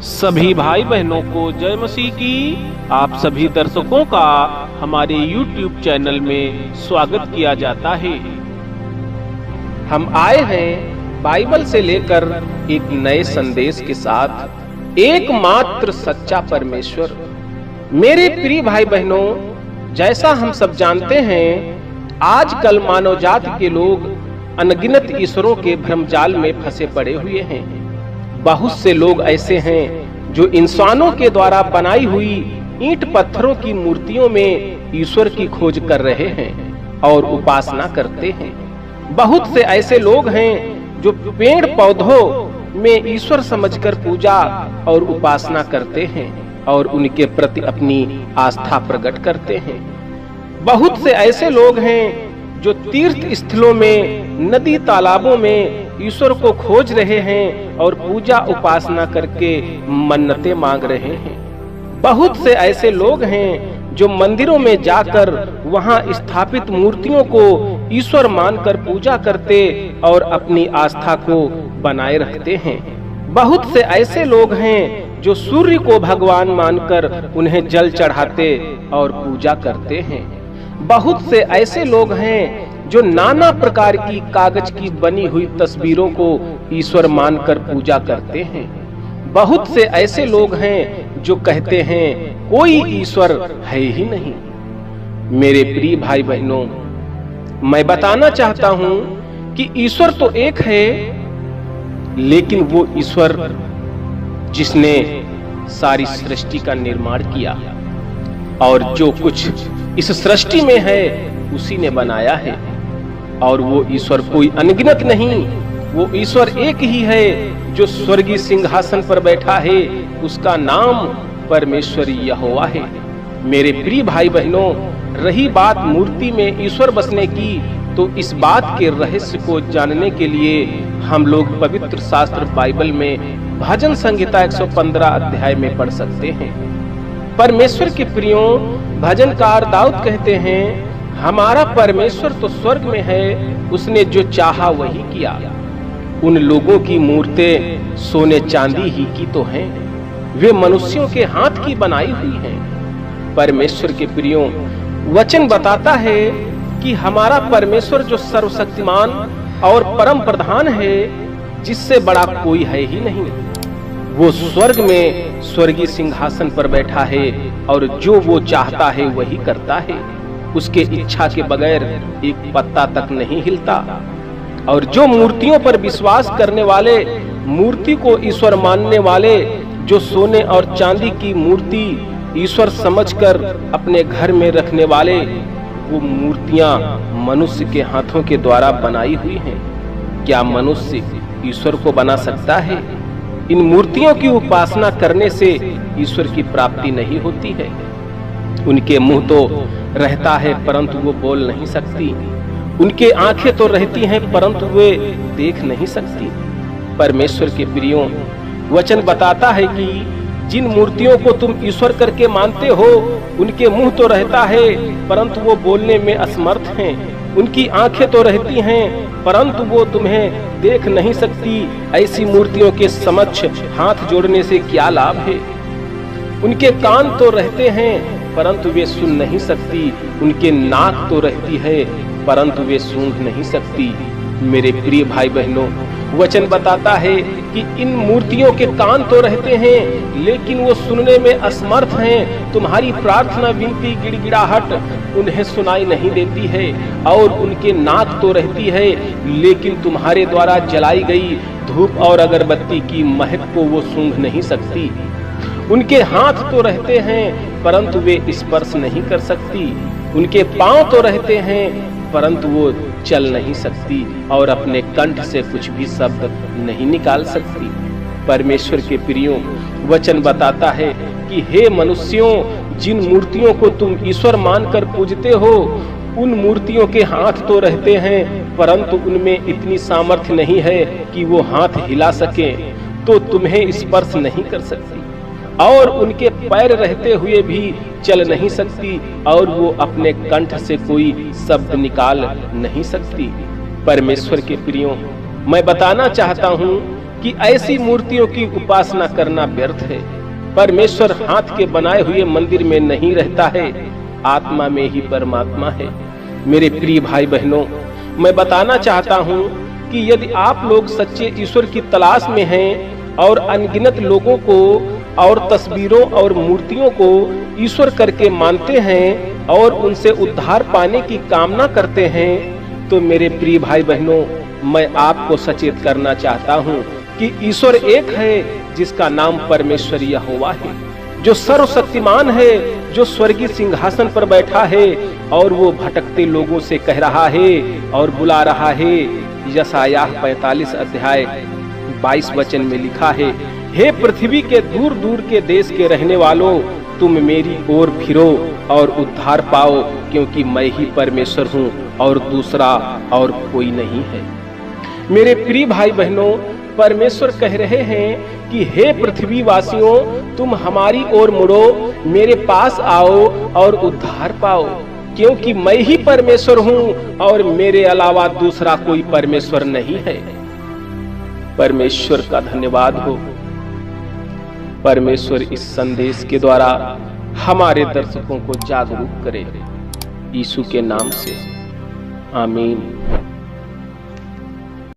सभी भाई बहनों को जय मसीह की। आप सभी दर्शकों का हमारे YouTube चैनल में स्वागत किया जाता है। हम आए हैं बाइबल से लेकर एक नए संदेश के साथ, एकमात्र सच्चा परमेश्वर। मेरे प्रिय भाई बहनों, जैसा हम सब जानते हैं, आजकल मानव जाति के लोग अनगिनत ईश्वरों के भ्रमजाल में फंसे पड़े हुए हैं। बहुत से लोग ऐसे हैं जो इंसानों के द्वारा बनाई हुई ईंट पत्थरों की मूर्तियों में ईश्वर की खोज कर रहे हैं और उपासना करते हैं। बहुत से ऐसे लोग हैं जो पेड़ पौधों में ईश्वर समझकर पूजा और उपासना करते हैं और उनके प्रति अपनी आस्था प्रकट करते हैं। बहुत से ऐसे लोग हैं जो तीर्थ स्थलों में, नदी तालाबों में ईश्वर को खोज रहे हैं और पूजा उपासना करके मन्नतें मांग रहे हैं। बहुत से ऐसे लोग हैं जो मंदिरों में जाकर वहां स्थापित मूर्तियों को ईश्वर मानकर पूजा करते और अपनी आस्था को बनाए रखते हैं। बहुत से ऐसे लोग हैं जो सूर्य को भगवान मानकर उन्हें जल चढ़ाते और पूजा करते हैं। बहुत से ऐसे लोग हैं जो नाना प्रकार की कागज की बनी हुई तस्वीरों को ईश्वर मानकर पूजा करते हैं। बहुत से ऐसे लोग हैं जो कहते हैं कोई ईश्वर है ही नहीं। मेरे प्रिय भाई बहनों, मैं बताना चाहता हूं कि ईश्वर तो एक है, लेकिन वो ईश्वर जिसने सारी सृष्टि का निर्माण किया और जो कुछ इस सृष्टि में है उसी ने बनाया है। और वो ईश्वर कोई अनगिनत नहीं, वो ईश्वर एक ही है जो स्वर्गीय सिंहासन पर बैठा है। उसका नाम परमेश्वर यहोवा है। मेरे प्रिय भाई बहनों, रही बात मूर्ति में ईश्वर बसने की, तो इस बात के रहस्य को जानने के लिए हम लोग पवित्र शास्त्र बाइबल में भजन संहिता 115 अध्याय में पढ़ सकते हैं। परमेश्वर के प्रियों, भजनकार दाऊद कहते हैं, हमारा परमेश्वर तो स्वर्ग में है, उसने जो चाहा वही किया। उन लोगों की मूर्तें सोने चांदी ही की तो हैं, वे मनुष्यों के हाथ की बनाई हुई हैं। परमेश्वर के प्रियों, वचन बताता है कि हमारा परमेश्वर जो सर्वशक्तिमान और परम प्रधान है, जिससे बड़ा कोई है ही नहीं, वो स्वर्ग में स्वर्गीय सिंहासन पर बैठा है और जो वो चाहता है वही करता है। उसके इच्छा के बगैर एक पत्ता तक नहीं हिलता। और जो मूर्तियों पर विश्वास करने वाले, मूर्ति को ईश्वर मानने वाले, जो सोने और चांदी की मूर्ति ईश्वर समझकर अपने घर में रखने वाले, वो मूर्तियां मनुष्य के हाथों के द्वारा बनाई हुई हैं। क्या मनुष्य ईश्वर को बना सकता है? इन मूर्तियों की उपासना करने से ईश्वर की प्राप्ति नहीं होती है। उनके मुंह तो रहता है परंतु वो बोल नहीं सकती, उनके आंखें तो रहती हैं परंतु वे देख नहीं सकती। परमेश्वर के प्रियों, वचन बताता है कि जिन मूर्तियों को तुम ईश्वर करके मानते हो, उनके मुंह तो रहता है परंतु वो बोलने में असमर्थ हैं। उनकी आंखें तो रहती हैं परंतु वो तुम्हें देख नहीं सकती। ऐसी मूर्तियों के समक्ष हाथ जोड़ने से क्या लाभ है? उनके कान तो रहते हैं परंतु वे सुन नहीं सकती। उनके नाक तो रहती है परंतु वे सूंघ नहीं सकती। मेरे प्रिय भाई बहनों, वचन बताता है कि इन मूर्तियों के कान तो रहते हैं लेकिन वो सुनने में असमर्थ हैं। तुम्हारी प्रार्थना, विनती, गिड़गिड़ाहट उन्हें सुनाई नहीं देती है। और उनके नाक तो रहती है लेकिन तुम्हारे द्वारा जलाई गई धूप और अगरबत्ती की महक को वो सूंघ नहीं सकती। उनके हाथ तो रहते हैं परंतु वे स्पर्श नहीं कर सकती। उनके पांव तो रहते हैं परंतु वो चल नहीं सकती और अपने कंठ से कुछ भी शब्द नहीं निकाल सकती। परमेश्वर के प्रियों, वचन बताता है कि हे मनुष्यों, जिन मूर्तियों को तुम ईश्वर मानकर पूजते हो, उन मूर्तियों के हाथ तो रहते हैं परंतु उनमें इतनी सामर्थ्य नहीं है कि वो हाथ हिला सके, तो तुम्हें स्पर्श नहीं कर सकती। और उनके पैर रहते हुए भी चल नहीं सकती और वो अपने कंठ से कोई शब्द निकाल नहीं सकती। परमेश्वर के प्रियों, मैं बताना चाहता हूँ कि ऐसी मूर्तियों की उपासना करना व्यर्थ है। परमेश्वर हाथ के बनाए हुए मंदिर में नहीं रहता है, आत्मा में ही परमात्मा है। मेरे प्रिय भाई बहनों, मैं बताना चाहता हूँ कि यदि आप लोग सच्चे ईश्वर की तलाश में हैं और अनगिनत लोगों को और तस्वीरों और मूर्तियों को ईश्वर करके मानते हैं और उनसे उद्धार पाने की कामना करते हैं, तो मेरे प्रिय भाई बहनों, मैं आपको सचेत करना चाहता हूँ कि ईश्वर एक है जिसका नाम परमेश्वर यहोवा है, जो सर्वशक्तिमान है, जो स्वर्गीय सिंहासन पर बैठा है और वो भटकते लोगों से कह रहा है और बुला रहा है। यशायाह 45 अध्याय 22 वचन में लिखा है, हे पृथ्वी के दूर दूर के देश के रहने वालों, तुम मेरी ओर फिरो और उद्धार पाओ, क्योंकि मैं ही परमेश्वर हूँ और दूसरा और कोई नहीं है। मेरे प्रिय भाई बहनों, परमेश्वर कह रहे हैं कि हे पृथ्वी वासियों, तुम हमारी ओर मुड़ो, मेरे पास आओ और उद्धार पाओ, क्योंकि मैं ही परमेश्वर हूँ और मेरे अलावा दूसरा कोई परमेश्वर नहीं है। परमेश्वर का धन्यवाद हो। परमेश्वर इस संदेश के द्वारा हमारे दर्शकों को जागरूक करे। यीशु के नाम से आमीन।